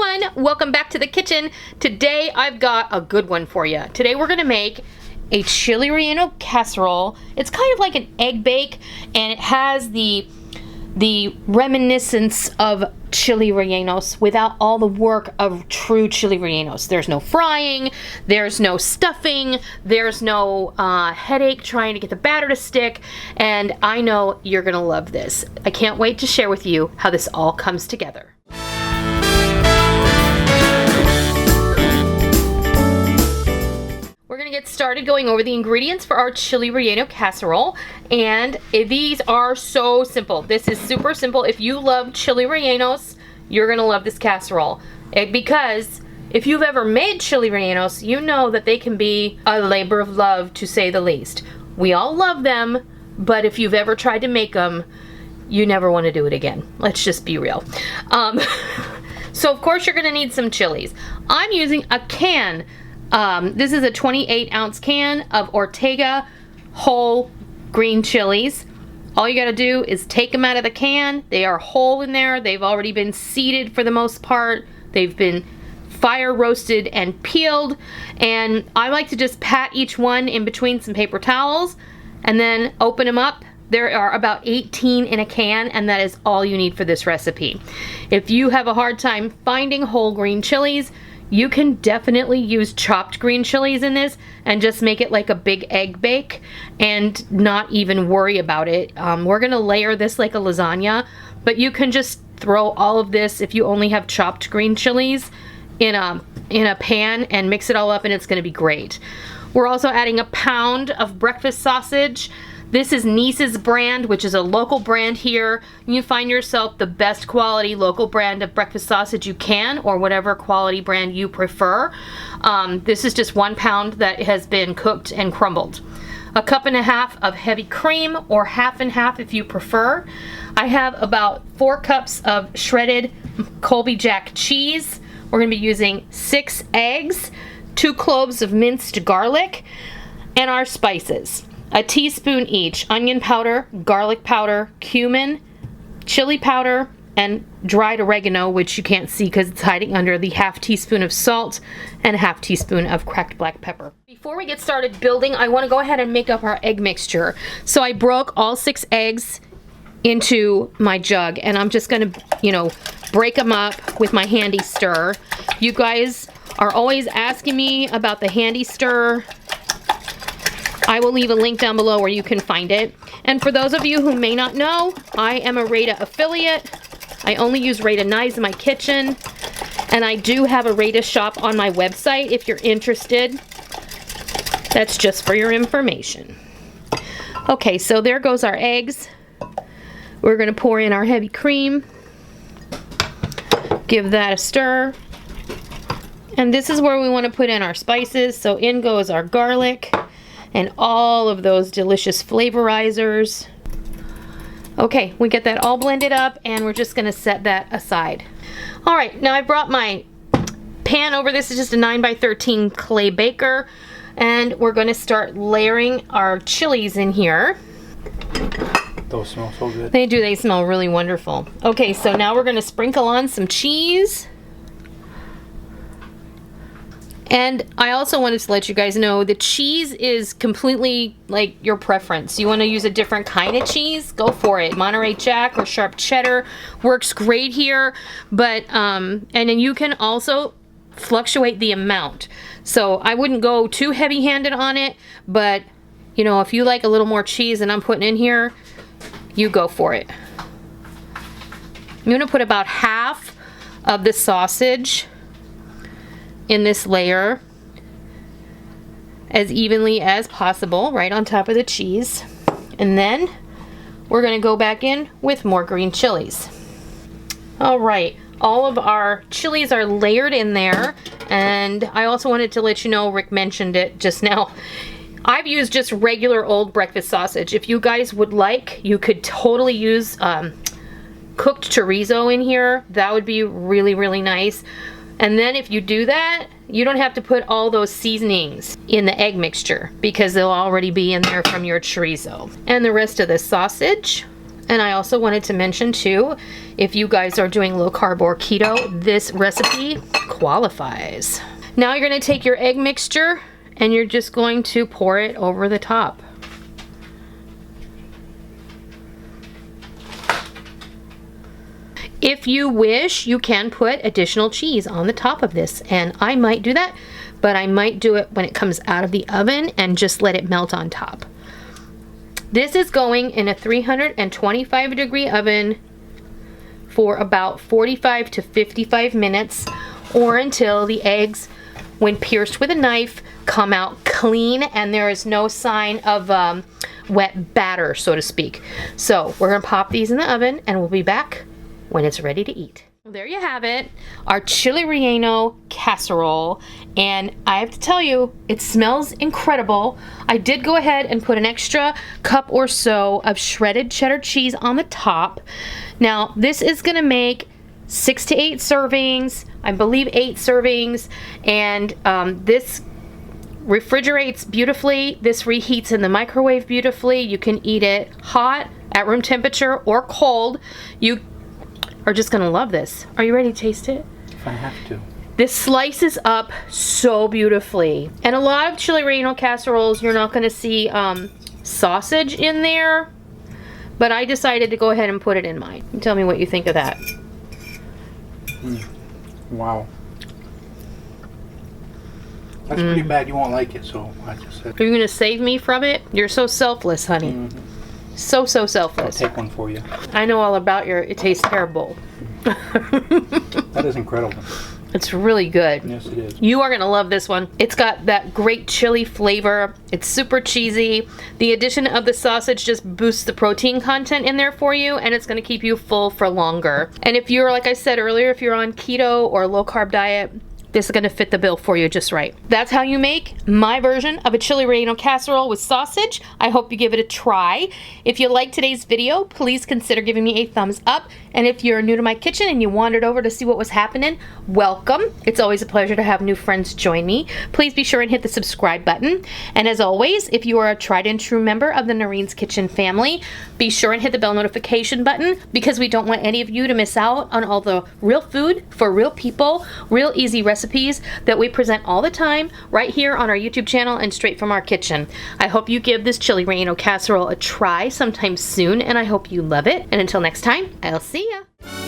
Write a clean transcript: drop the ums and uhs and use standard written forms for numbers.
everyone, welcome back to the kitchen. Today I've got a good one for you. Today we're gonna make a chile relleno casserole. It's kind of like an egg bake, and it has the reminiscence of chile rellenos without all the work of true chile rellenos. There's no frying, there's no stuffing, there's no headache trying to get the batter to stick, and I know you're gonna love this. I can't wait to share with you how this all comes together. We're gonna get started going over the ingredients for our chile relleno casserole, and these are so simple. This is super simple. If you love chile rellenos, you're gonna love this casserole, because if you've ever made chile rellenos, you know that they can be a labor of love, to say the least. We all love them, but if you've ever tried to make them, you never want to do it again. Let's just be real. So of course you're gonna need some chilies. I'm using a can. This is a 28-ounce can of Ortega whole green chilies. All you gotta do is take them out of the can. They are whole in there. They've already been seeded for the most part. They've been fire roasted and peeled. And I like to just pat each one in between some paper towels and then open them up. There are about 18 in a can, and that is all you need for this recipe. If you have a hard time finding whole green chilies, you can definitely use chopped green chilies in this and just make it like a big egg bake and not even worry about it. We're gonna layer this like a lasagna, but you can just throw all of this, if you only have chopped green chilies, in a pan and mix it all up, and it's gonna be great. We're also adding a pound of breakfast sausage. This is Nice's brand, which is a local brand here. You find yourself the best quality local brand of breakfast sausage you can, or whatever quality brand you prefer. This is just 1 pound that has been cooked and crumbled. A cup and a half of heavy cream, or half and half if you prefer. I have about 4 cups of shredded Colby Jack cheese. We're gonna be using 6 eggs, 2 cloves of minced garlic, and our spices. A teaspoon each: onion powder, garlic powder, cumin, chili powder, and dried oregano, which you can't see because it's hiding under the half teaspoon of salt and a half teaspoon of cracked black pepper. Before we get started building, I want to go ahead and make up our egg mixture. So I broke all 6 eggs into my jug, and I'm just gonna, break them up with my handy stir. You guys are always asking me about the handy stir. I will leave a link down below where you can find it. And for those of you who may not know, I am a Rata affiliate. I only use Rata knives in my kitchen, and I do have a Rata shop on my website if you're interested. That's just for your information. Okay, so there goes our eggs. We're gonna pour in our heavy cream. Give that a stir. And this is where we want to put in our spices. So in goes our garlic and all of those delicious flavorizers. Okay, we get that all blended up, and we're just gonna set that aside. All right, now I brought my pan over. This is just a 9x13 clay baker, and we're gonna start layering our chilies in here. Those smell so good. They do, they smell really wonderful. Okay, so now we're gonna sprinkle on some cheese. And I also wanted to let you guys know the cheese is completely like your preference. You want to use a different kind of cheese, go for it. Monterey Jack or sharp cheddar works great here, but and then you can also fluctuate the amount. So I wouldn't go too heavy-handed on it, but if you like a little more cheese than I'm putting in here, you go for it. I'm going to put about half of the sausage in this layer as evenly as possible, right on top of the cheese. And then we're going to go back in with more green chilies. All right, all of our chilies are layered in there, and I also wanted to let you know, Rick mentioned it just now, I've used just regular old breakfast sausage. If you guys would like, you could totally use cooked chorizo in here. That would be really, really nice. And then if you do that, you don't have to put all those seasonings in the egg mixture because they'll already be in there from your chorizo. And the rest of the sausage And I also wanted to mention too, if you guys are doing low carb or keto, this recipe qualifies. Now you're going to take your egg mixture and you're just going to pour it over the top. If you wish, you can put additional cheese on the top of this, and I might do that, but I might do it when it comes out of the oven and just let it melt on top. This is going in a 325 degree oven for about 45 to 55 minutes, or until the eggs, when pierced with a knife, come out clean and there is no sign of wet batter, so to speak. So we're gonna pop these in the oven and we'll be back when it's ready to eat. There you have it, our chile relleno casserole, and I have to tell you, it smells incredible. I did go ahead and put an extra cup or so of shredded cheddar cheese on the top. Now this is gonna make 6 to 8 servings, I believe 8 servings, and this refrigerates beautifully. This reheats in the microwave beautifully. You can eat it hot, at room temperature, or cold. You are just gonna love this. Are you ready to taste it? If I have to. This slices up so beautifully. And a lot of chile relleno casseroles, you're not gonna see sausage in there, but I decided to go ahead and put it in mine. Tell me what you think of that. Wow. That's pretty bad. You won't like it, so I just said. Are you gonna save me from it? You're so selfless, honey. So selfless. I'll take one for you. I know all about your, it tastes terrible. That is incredible. It's really good. Yes, it is. You are gonna love this one. It's got that great chili flavor. It's super cheesy. The addition of the sausage just boosts the protein content in there for you, and it's gonna keep you full for longer. And if you're, like I said earlier, if you're on keto or low carb diet, this is gonna fit the bill for you just right. That's how you make my version of a chile relleno casserole with sausage. I hope you give it a try. If you liked today's video, please consider giving me a thumbs up. And if you're new to my kitchen and you wandered over to see what was happening, welcome. It's always a pleasure to have new friends join me. Please be sure and hit the subscribe button. And as always, if you are a tried and true member of the Noreen'S Kitchen family, be sure and hit the bell notification button, because we don't want any of you to miss out on all the real food for real people, real easy recipes that we present all the time right here on our YouTube channel and straight from our kitchen. I hope you give this chile relleno casserole a try sometime soon, and I hope you love it. And until next time, I'll see ya.